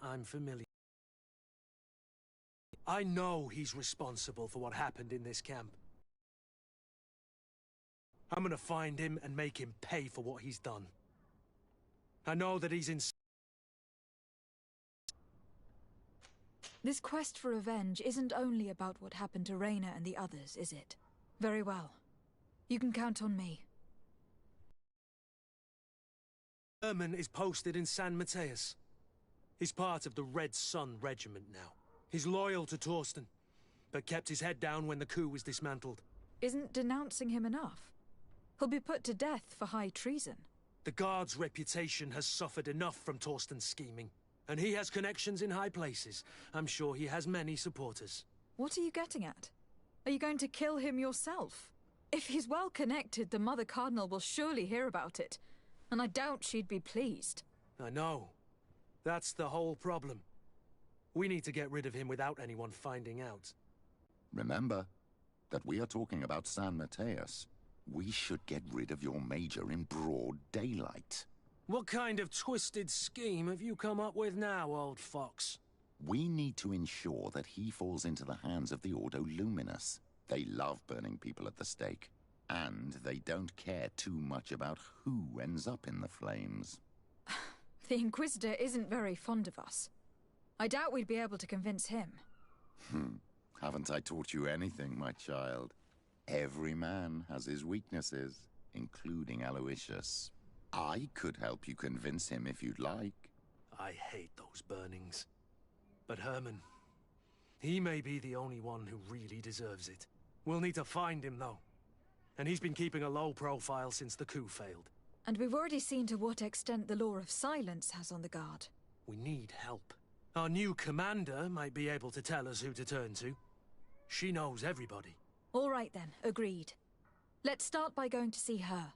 I'm familiar. I know he's responsible for what happened in this camp. I'm gonna find him and make him pay for what he's done. I know that he's in... This quest for revenge isn't only about what happened to Raina and the others, is it? Very well. You can count on me. Herman is posted in San Mateus. He's part of the Red Sun Regiment now. He's loyal to Torsten, but kept his head down when the coup was dismantled. Isn't denouncing him enough? He'll be put to death for high treason. The Guard's reputation has suffered enough from Torsten's scheming, and he has connections in high places. I'm sure he has many supporters. What are you getting at? Are you going to kill him yourself? If he's well connected, the Mother Cardinal will surely hear about it, and I doubt she'd be pleased. I know. That's the whole problem. We need to get rid of him without anyone finding out. Remember that we are talking about San Mateus. We should get rid of your major in broad daylight. What kind of twisted scheme have you come up with now, old fox? We need to ensure that he falls into the hands of the Ordo Luminous. They love burning people at the stake, and they don't care too much about who ends up in the flames. The Inquisitor isn't very fond of us. I doubt we'd be able to convince him. Haven't I taught you anything, my child? Every man has his weaknesses, including Aloysius. I could help you convince him if you'd like. I hate those burnings. But Herman, he may be the only one who really deserves it. We'll need to find him, though. And he's been keeping a low profile since the coup failed. And we've already seen to what extent the Law of Silence has on the Guard. We need help. Our new commander might be able to tell us who to turn to. She knows everybody. All right then, agreed. Let's start by going to see her.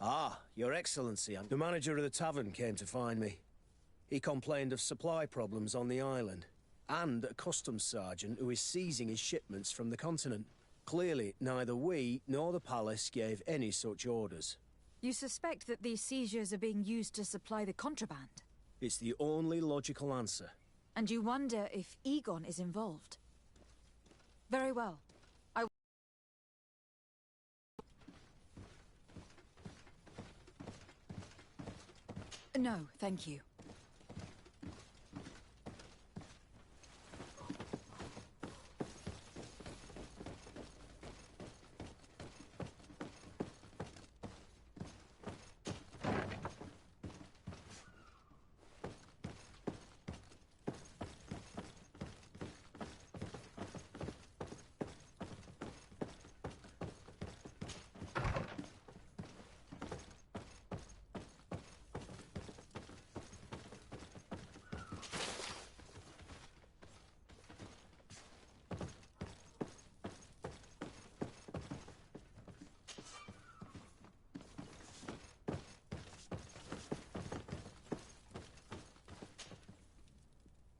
Ah, Your Excellency, the manager of the tavern came to find me. He complained of supply problems on the island, and a customs sergeant who is seizing his shipments from the continent. Clearly, neither we nor the palace gave any such orders. You suspect that these seizures are being used to supply the contraband? It's the only logical answer. And you wonder if Egon is involved? Very well. No, thank you.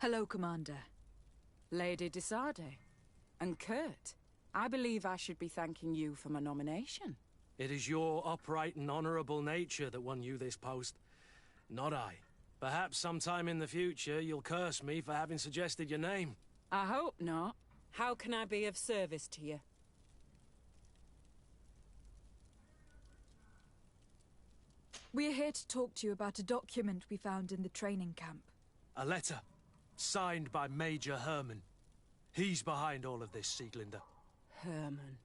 Hello, Commander. Lady de Sade. And Kurt, I believe I should be thanking you for my nomination. It is your upright and honorable nature that won you this post, not I. Perhaps sometime in the future you'll curse me for having suggested your name. I hope not. How can I be of service to you? We're here to talk to you about a document we found in the training camp. A letter, signed by Major Herman. He's behind all of this, Secundaria. Herman.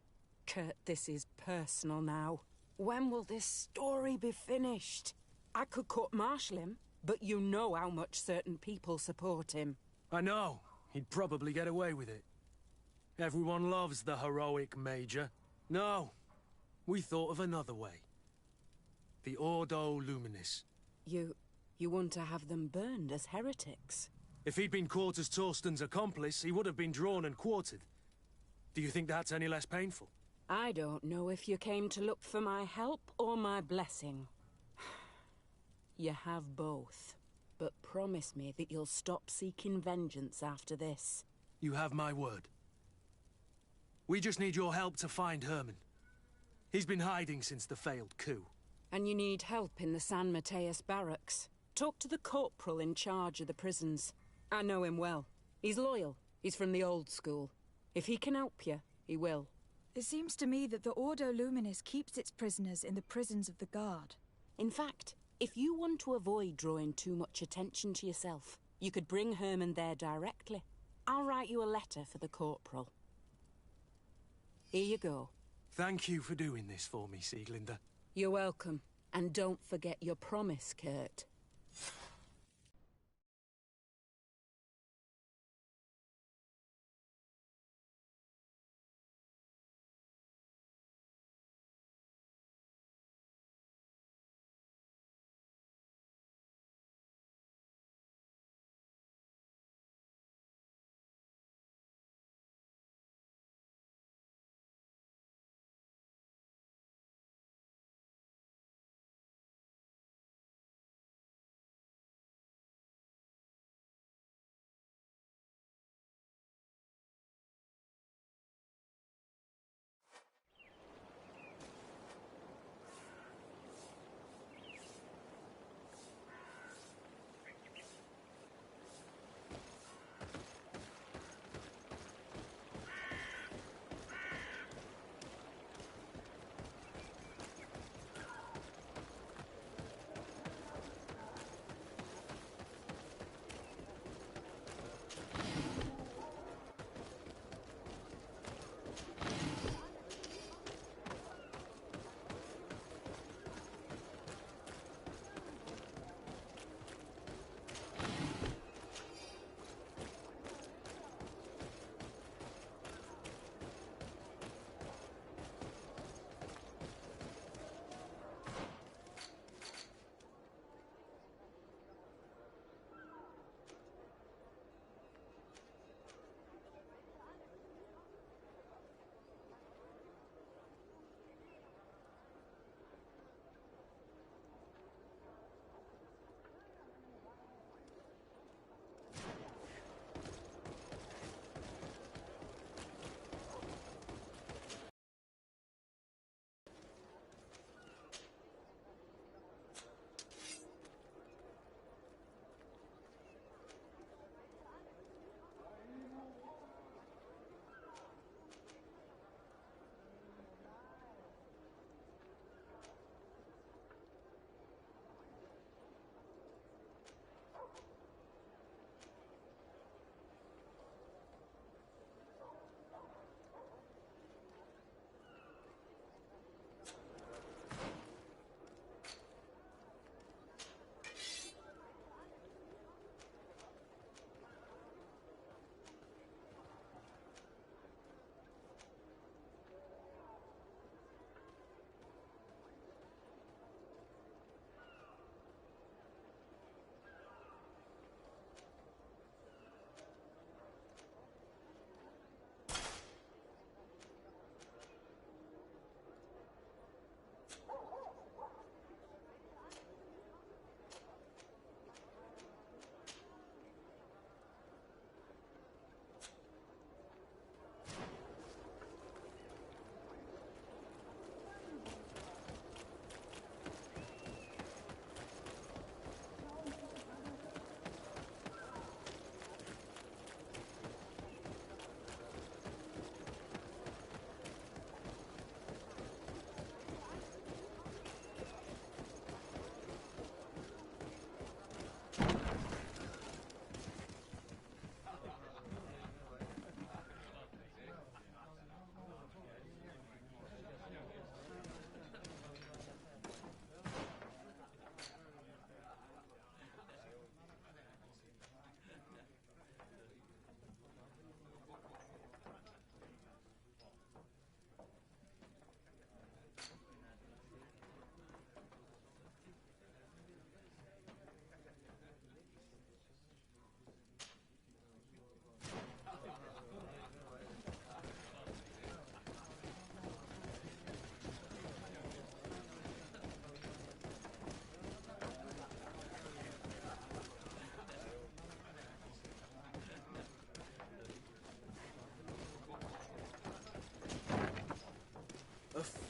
Kurt, this is personal now. When will this story be finished? I could court-martial him, but you know how much certain people support him. I know. He'd probably get away with it. Everyone loves the heroic Major. No, we thought of another way. The Ordo Luminis. You want to have them burned as heretics? If he'd been caught as Torsten's accomplice, he would have been drawn and quartered. Do you think that's any less painful? I don't know if you came to look for my help or my blessing. You have both. But promise me that you'll stop seeking vengeance after this. You have my word. We just need your help to find Herman. He's been hiding since the failed coup. And you need help in the San Mateus barracks. Talk to the corporal in charge of the prisons. I know him well. He's loyal. He's from the old school. If he can help you, he will. It seems to me that the Ordo Luminis keeps its prisoners in the prisons of the Guard. In fact, if you want to avoid drawing too much attention to yourself, you could bring Herman there directly. I'll write you a letter for the corporal. Here you go. Thank you for doing this for me, Secundaria. You're welcome. And don't forget your promise, Kurt.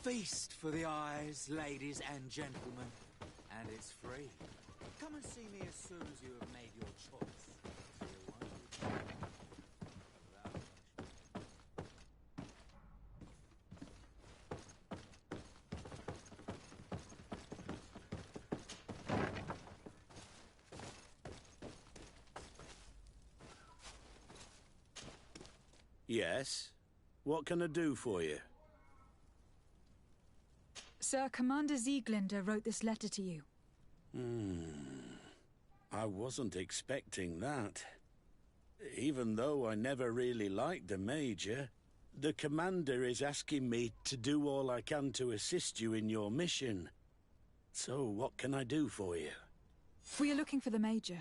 feast for the eyes, ladies and gentlemen. And it's free. Come and see me as soon as you have made your choice. Yes? What can I do for you? Sir, Commander Sieglinder wrote this letter to you. I wasn't expecting that. Even though I never really liked the Major, the Commander is asking me to do all I can to assist you in your mission. So what can I do for you? We are looking for the Major.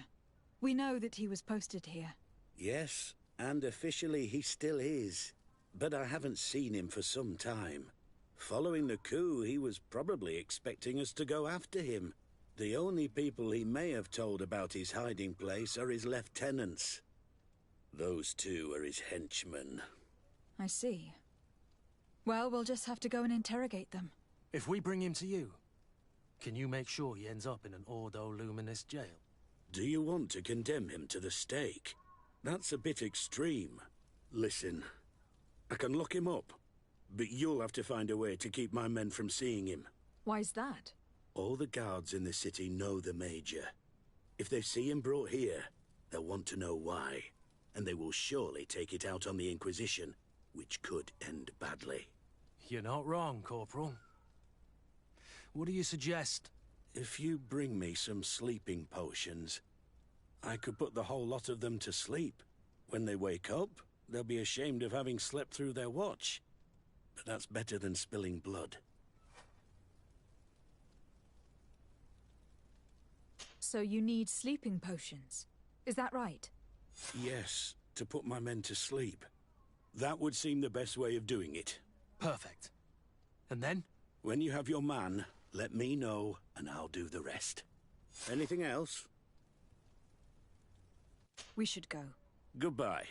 We know that he was posted here. Yes, and officially he still is. But I haven't seen him for some time. Following the coup, he was probably expecting us to go after him. The only people he may have told about his hiding place are his lieutenants. Those two are his henchmen. I see. Well, we'll just have to go and interrogate them. If we bring him to you, can you make sure he ends up in an Ordo Luminous jail? Do you want to condemn him to the stake? That's a bit extreme. Listen, I can lock him up, but you'll have to find a way to keep my men from seeing him. Why's that? All the guards in the city know the Major. If they see him brought here, they'll want to know why, and they will surely take it out on the Inquisition, which could end badly. You're not wrong, Corporal. What do you suggest? If you bring me some sleeping potions, I could put the whole lot of them to sleep. When they wake up, they'll be ashamed of having slept through their watch. But that's better than spilling blood. So you need sleeping potions. Is that right? Yes, to put my men to sleep. That would seem the best way of doing it. Perfect. And then? When you have your man, let me know, and I'll do the rest. Anything else? We should go. Goodbye.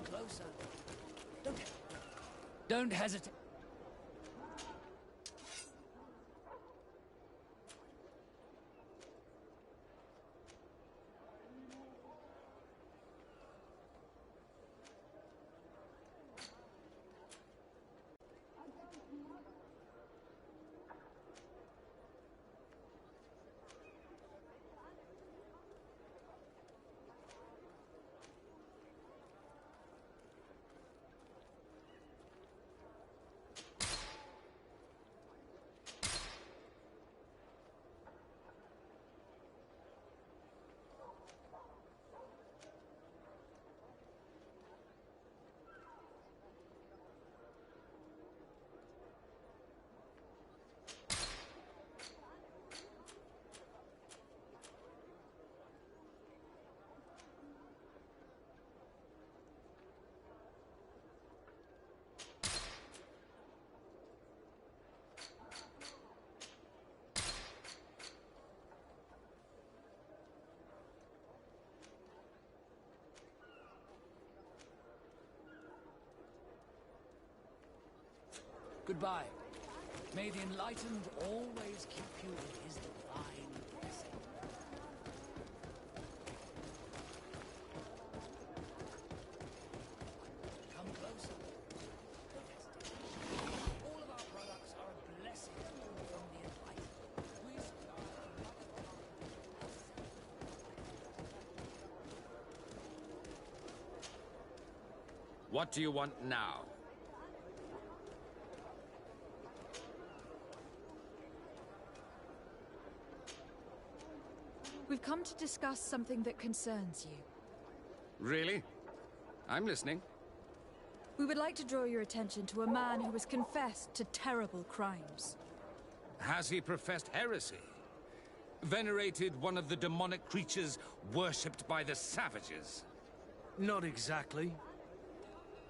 Closer. Don't hesitate. Goodbye. May the Enlightened always keep you in his divine blessing. Come closer. All of our products are a blessing from the Enlightened. We supply What do you want now? We've come to discuss something that concerns you. Really? I'm listening. We would like to draw your attention to a man who has confessed to terrible crimes. Has he professed heresy? Venerated one of the demonic creatures worshipped by the savages? Not exactly.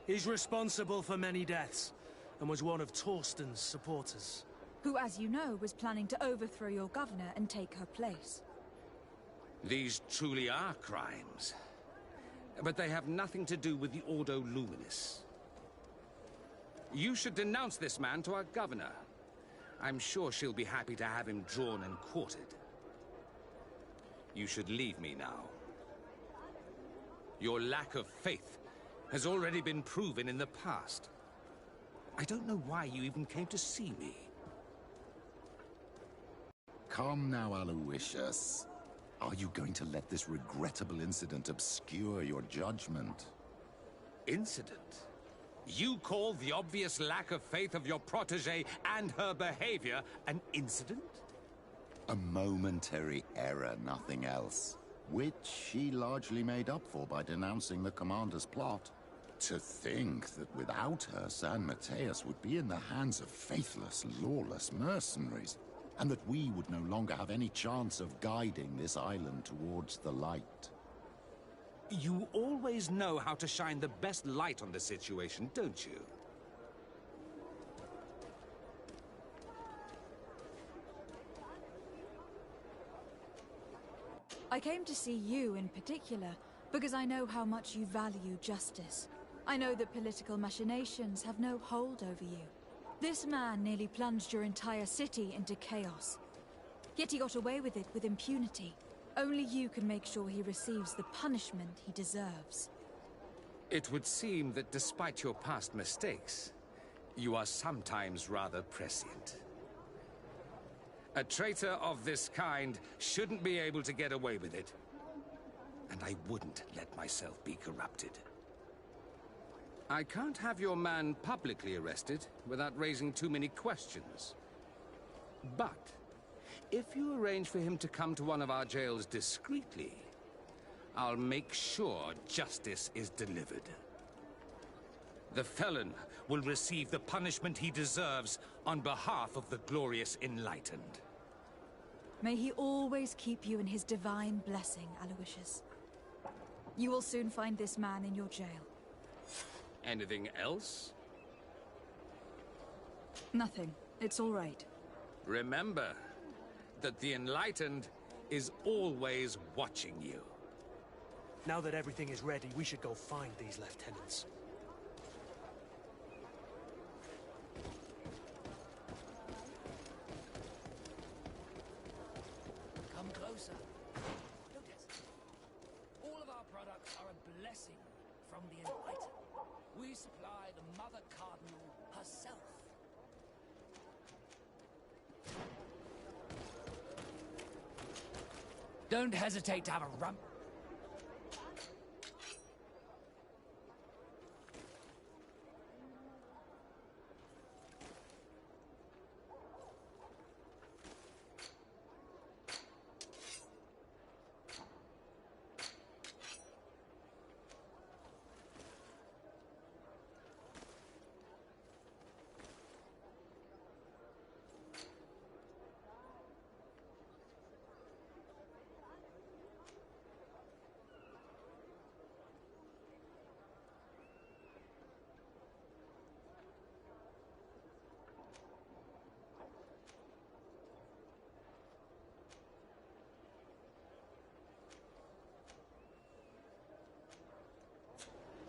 He's responsible for many deaths, and was one of Torsten's supporters. Who, as you know, was planning to overthrow your governor and take her place. These truly are crimes. But they have nothing to do with the Ordo Luminis. You should denounce this man to our governor. I'm sure she'll be happy to have him drawn and quartered. You should leave me now. Your lack of faith has already been proven in the past. I don't know why you even came to see me. Come now, Aloysius. Are you going to let this regrettable incident obscure your judgment? Incident? You call the obvious lack of faith of your protégé and her behavior an incident? A momentary error, nothing else. Which she largely made up for by denouncing the commander's plot. To think that without her, San Mateus would be in the hands of faithless, lawless mercenaries, and that we would no longer have any chance of guiding this island towards the light. You always know how to shine the best light on the situation, don't you? I came to see you in particular because I know how much you value justice. I know that political machinations have no hold over you. This man nearly plunged your entire city into chaos. Yet he got away with it with impunity. Only you can make sure he receives the punishment he deserves. It would seem that despite your past mistakes, you are sometimes rather prescient. A traitor of this kind shouldn't be able to get away with it. And I wouldn't let myself be corrupted. I can't have your man publicly arrested without raising too many questions. But if you arrange for him to come to one of our jails discreetly, I'll make sure justice is delivered. The felon will receive the punishment he deserves on behalf of the glorious Enlightened. May he always keep you in his divine blessing, Aloysius. You will soon find this man in your jail. Anything else? Nothing. It's all right. Remember that the Enlightened is always watching you. Now that everything is ready, we should go find these lieutenants. Come closer. Look at all of our products are a blessing from the Enlightened. We supply the Mother Cardinal herself. Don't hesitate to have a rump.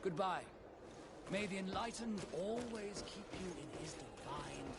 Goodbye. May the Enlightened always keep you in his divine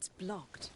It's blocked.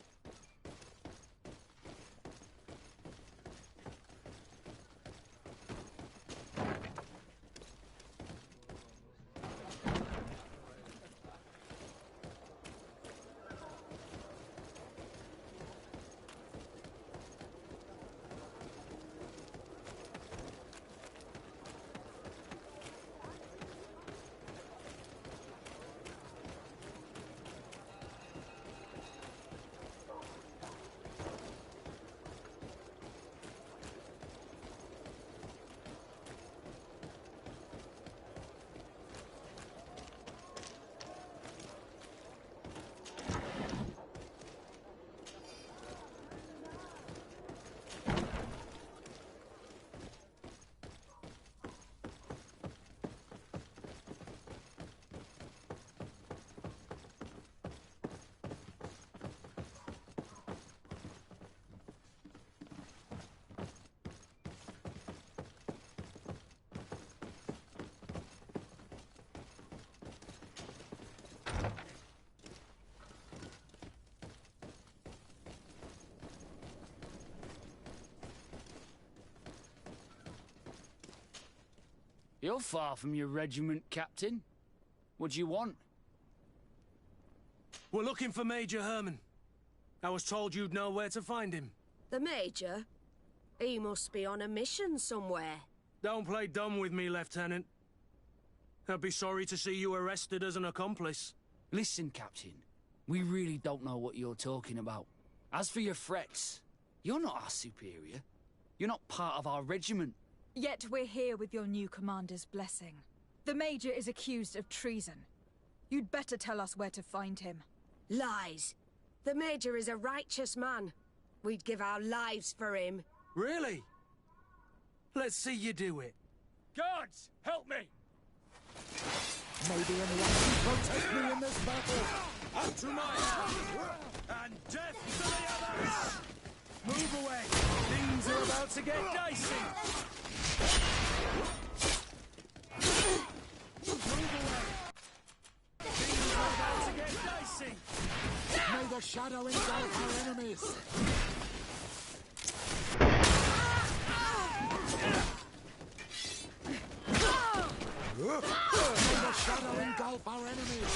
You're far from your regiment, Captain. What do you want? We're looking for Major Herman. I was told you'd know where to find him. The Major? He must be on a mission somewhere. Don't play dumb with me, Lieutenant. I'd be sorry to see you arrested as an accomplice. Listen, Captain. We really don't know what you're talking about. As for your threats, you're not our superior. You're not part of our regiment. Yet we're here with your new commander's blessing. The Major is accused of treason. You'd better tell us where to find him. Lies. The Major is a righteous man. We'd give our lives for him. Really? Let's see you do it. Guards, help me! Maybe anyone can protect me in this battle. Up to my hand! And death to the others! Move away! Things are about to get dicey! Move away! Things are about to get dicey! May the shadow engulf our enemies. May the shadow engulf our enemies.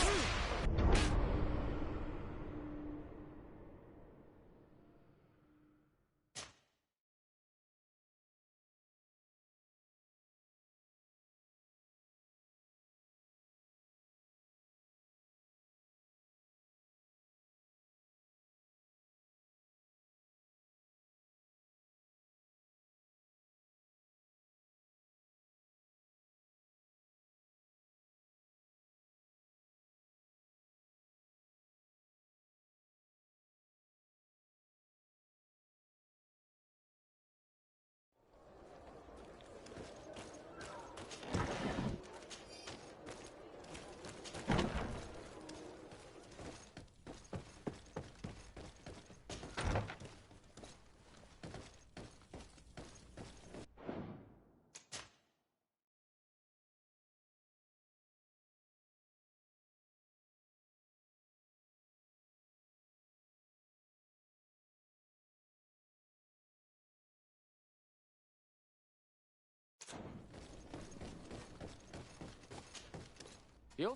You're...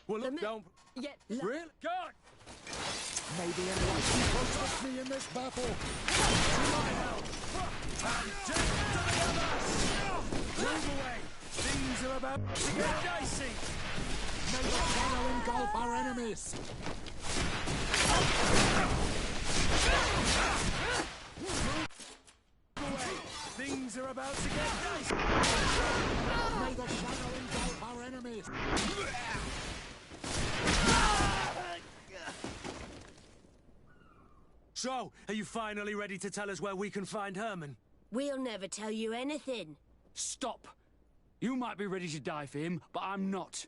Well, look, don't... Yet... Really? Guard! Maybe anyone can protect me in this battle. To my help! And death to the others! Move away! Things are about to get dicey! May the shadow engulf our enemies. Move away! Things are about to get dicey! May the shadow engulf our enemies. So, are you finally ready to tell us where we can find Herman? We'll never tell you anything. Stop! You might be ready to die for him, but I'm not.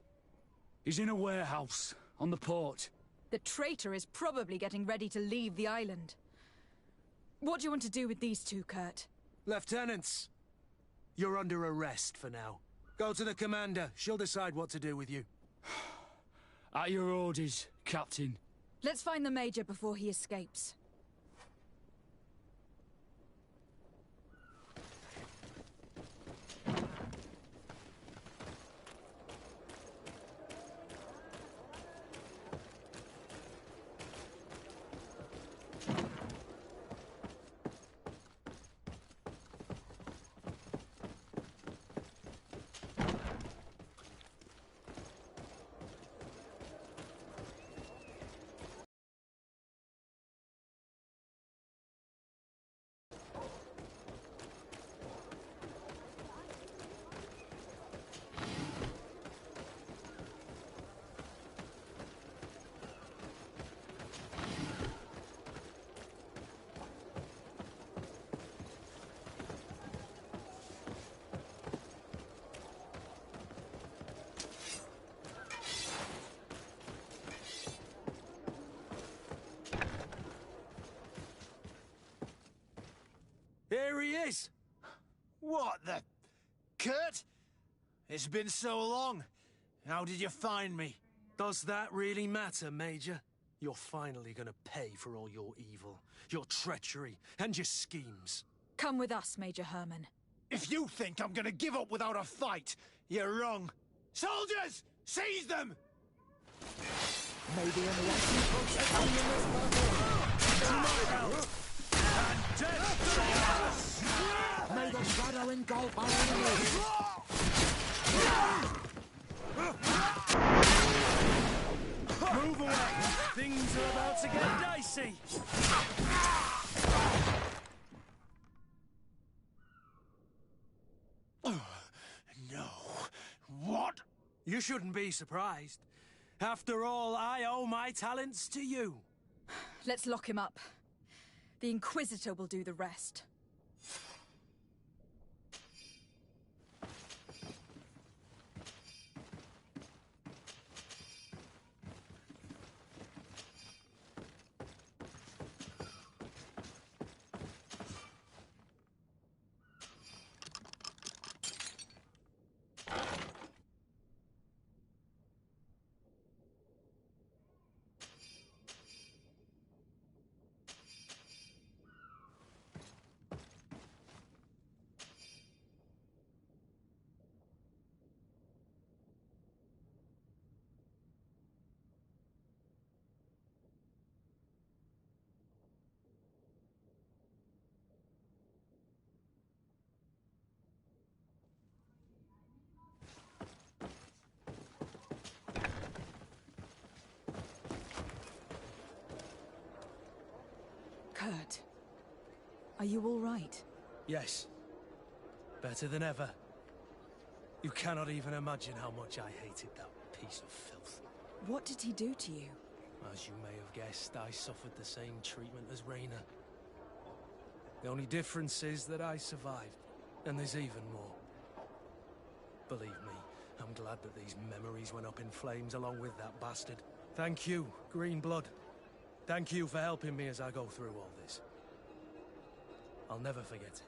He's in a warehouse, on the port. The traitor is probably getting ready to leave the island. What do you want to do with these two, Kurt? Lieutenants, you're under arrest for now. Go to the commander. She'll decide what to do with you. At your orders, Captain. Let's find the Major before he escapes. Here he is! What the... Kurt? It's been so long. How did you find me? Does that really matter, Major? You're finally gonna pay for all your evil, your treachery, and your schemes. Come with us, Major Herman. If you think I'm gonna give up without a fight, you're wrong. Soldiers! Seize them! Maybe unless you protect me in this battle. To my belt! And death to us! May the shadow engulf our enemies. Move away! Things are about to get dicey! No. What? You shouldn't be surprised. After all, I owe my talents to you. Let's lock him up. The Inquisitor will do the rest. Kurt, are you all right? Yes. Better than ever. You cannot even imagine how much I hated that piece of filth. What did he do to you? As you may have guessed, I suffered the same treatment as Raina. The only difference is that I survived, and there's even more. Believe me, I'm glad that these memories went up in flames along with that bastard. Thank you, Green Blood. Thank you for helping me as I go through all this. I'll never forget it.